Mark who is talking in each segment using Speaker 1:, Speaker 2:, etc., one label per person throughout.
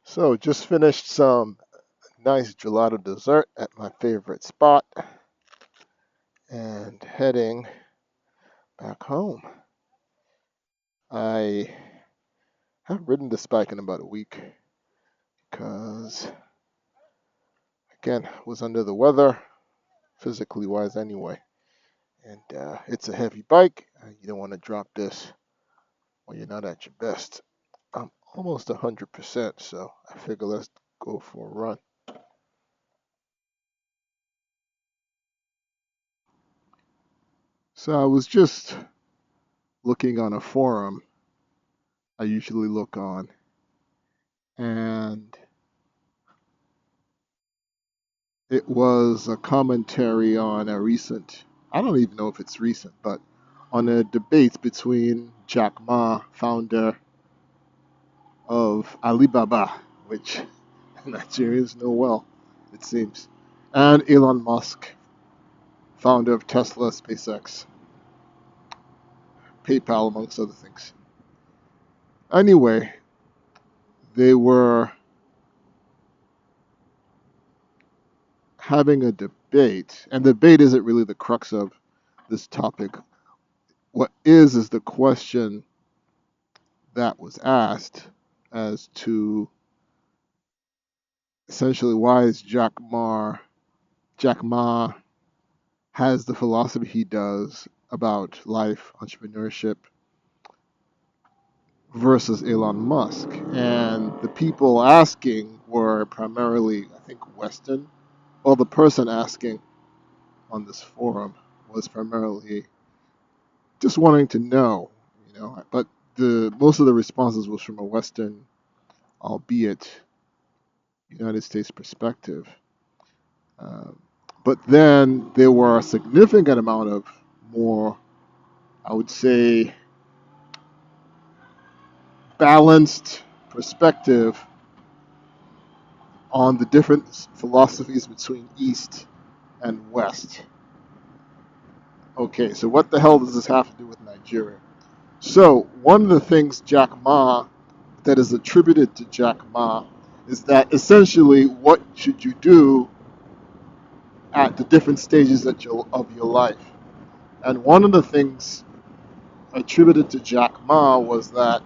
Speaker 1: So, just finished some nice gelato dessert at my favorite spot and heading back home. I haven't ridden this bike in about a week because, again, was under the weather, physically wise anyway. And it's a heavy bike. You don't want to drop this when you're not at your best. I'm almost 100%, so I figure let's go for a run. So I was just looking on a forum I usually look on, and it was a commentary on a recent, I don't even know if it's recent, but on a debate between Jack Ma, founder of Alibaba, which Nigerians know well, it seems, and Elon Musk, founder of Tesla, SpaceX, PayPal, amongst other things. Anyway, they were having a debate, and the debate isn't really the crux of this topic. What is the question that was asked as to essentially why is Jack Ma has the philosophy he does about life, entrepreneurship versus Elon Musk. And the people asking were primarily, I think, Western. Well, the person asking on this forum was primarily just wanting to know, but the most of the responses was from a Western, albeit United States perspective. Um, but then there were a significant amount of more, I would say, balanced perspective on the different philosophies between East and West. Okay, so what the hell does this have to do with Nigeria? So, one of the things Jack Ma, that is attributed to Jack Ma, is that essentially what should you do at the different stages of your life. And one of the things attributed to Jack Ma was that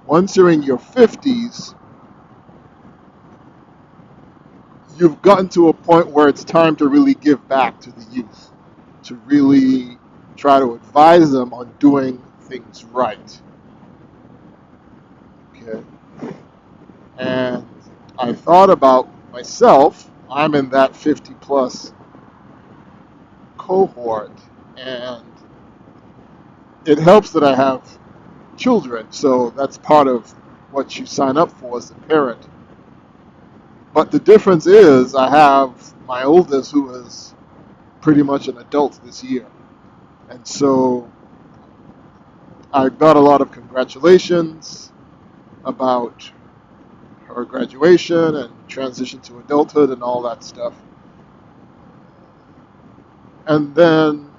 Speaker 1: once you're in your 50s, you've gotten to a point where it's time to really give back to the youth, to really try to advise them on doing things right. Okay. And I thought about myself. I'm in that 50 plus cohort, and it helps that I have children, so that's part of what you sign up for as a parent. But the difference is, I have my oldest who is pretty much an adult this year. And so I got a lot of congratulations about her graduation and transition to adulthood and all that stuff. And then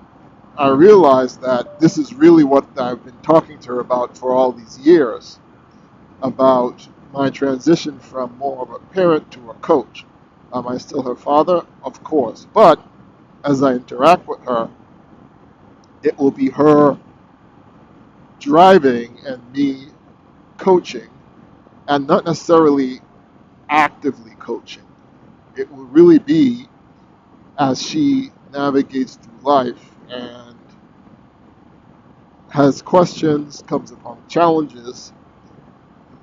Speaker 1: I realized that this is really what I've been talking to her about for all these years, about my transition from more of a parent to a coach. Am I still her father? Of course. But as I interact with her, it will be her driving and me coaching, and not necessarily actively coaching. It will really be as she navigates through life and has questions, comes upon challenges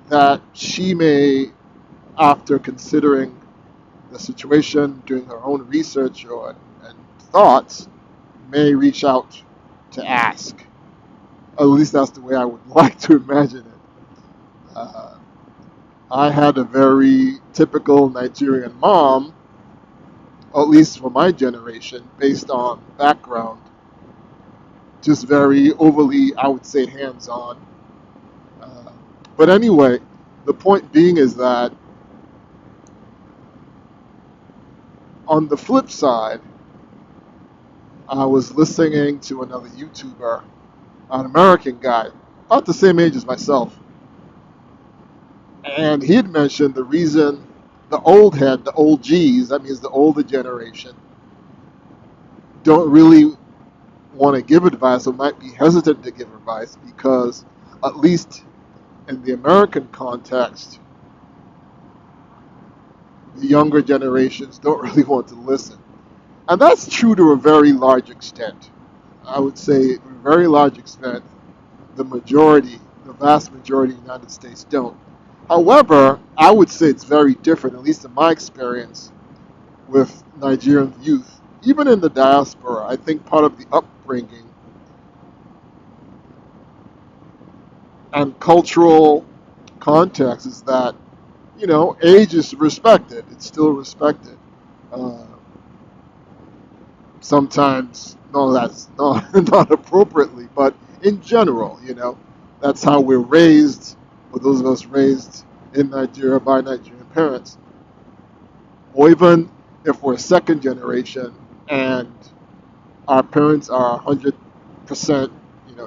Speaker 1: that she may, after considering the situation, doing her own research and thoughts, may reach out to ask. At least that's the way I would like to imagine it. Uh, I had a very typical Nigerian mom, at least for my generation, based on background, just very overly, I would say, hands-on. Uh, but anyway, the point being is that on the flip side, I was listening to another YouTuber, an American guy, about the same age as myself, And he had mentioned the reason the old head, the old G's, that means the older generation, don't really want to give advice or might be hesitant to give advice because, at least in the American context, the younger generations don't really want to listen. And that's true to a very large extent. I would say, to a very large extent, the vast majority of the United States don't. However, I would say it's very different, at least in my experience, with Nigerian youth. Even in the diaspora, I think part of the upbringing and cultural context is that, age is respected. It's still respected. Uh, Sometimes, no, that's not, not appropriately, but in general, that's how we're raised, or those of us raised in Nigeria by Nigerian parents. Or even if we're second generation and our parents are 100%,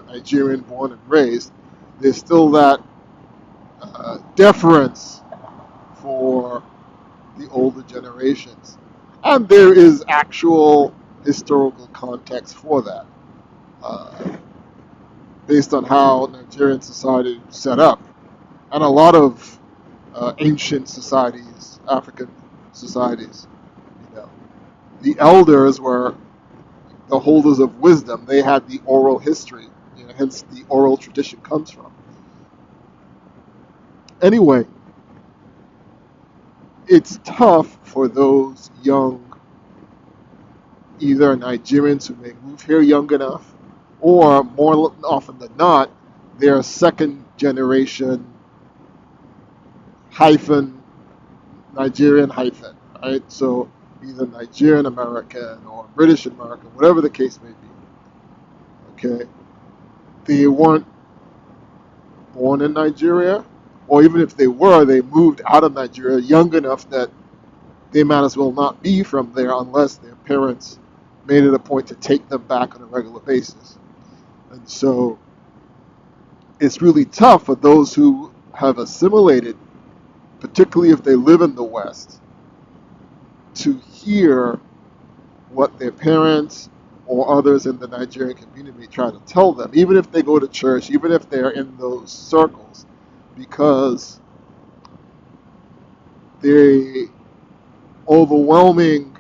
Speaker 1: Nigerian born and raised, there's still that deference for the older generations. And there is actual historical context for that, based on how Nigerian society is set up. And a lot of ancient societies, African societies, you know, the elders were the holders of wisdom. They had the oral history, hence the oral tradition comes from. Anyway, it's tough for those young, either Nigerians who may move here young enough, or more often than not, they're second generation hyphen Nigerian hyphen, right? So either Nigerian American or British American, whatever the case may be. Okay, they weren't born in Nigeria, or even if they were, they moved out of Nigeria young enough that they might as well not be from there unless their parents made it a point to take them back on a regular basis. And so it's really tough for those who have assimilated, particularly if they live in the West, to hear what their parents or others in the Nigerian community try to tell them, even if they go to church, even if they're in those circles, because the overwhelming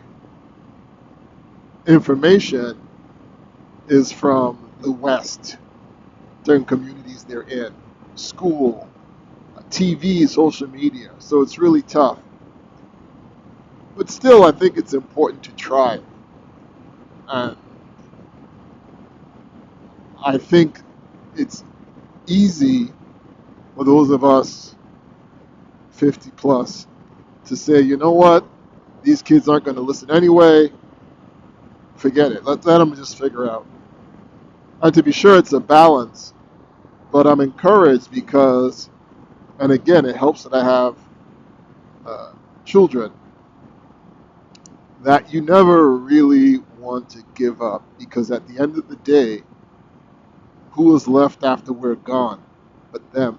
Speaker 1: information is from the West, certain communities they're in, school, TV, social media. So it's really tough. But still, I think it's important to try. And I think it's easy for those of us 50 plus to say, you know what, these kids aren't going to listen anyway. Forget it. Let them just figure out. And to be sure, it's a balance. But I'm encouraged because, and again, it helps that I have children, that you never really want to give up, because at the end of the day, who is left after we're gone but them?